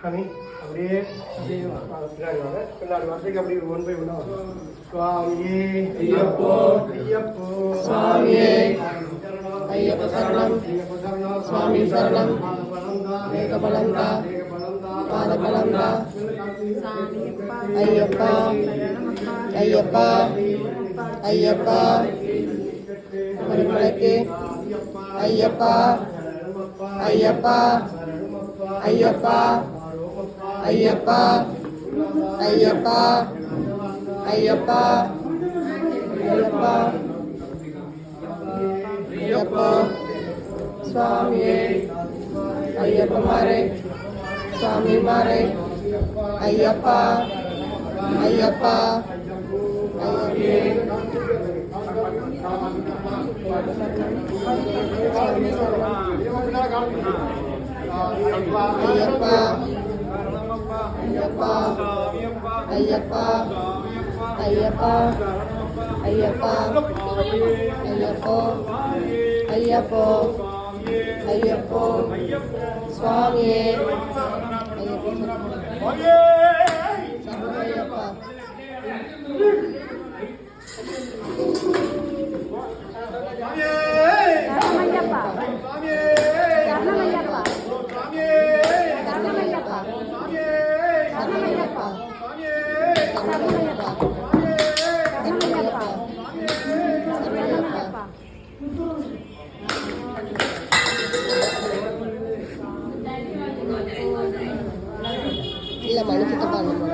கனி அப்படியே பின்னாடி வாங்க பின்னாடி வரதுக்கு அப்படி ஒன் பை ஒன்னா சுவாமியே ஐயப்போ ஐயப்போ சுவாமியே ஐயப்ப சரணம் ஐயப்ப சரணம் சுவாமி சரணம் ஏகபலந்தா பாதபலந்தா ஐயப்பா ஐயப்பா ஐயப்பா மறுமலைக்கு ஐயப்பா ஐயப்பா ஐயப்பா ஐயப்பா ஐயப்பா ஐயப்பா ஐயப்பா ஐயப்பா சுவாமியே ஐயப்ப மாரே சுவாமி மாரே ஐயப்பா ஐயப்பா ஐயப்பா ஐயப்பா ஐயப்பா ஐயப்பா ஐயப்பா ஐயப்போ ஐயப்போ ஐயப்போ சுவாமியே ஐயப்பா இல்ல மனுஷத்தை பண்ண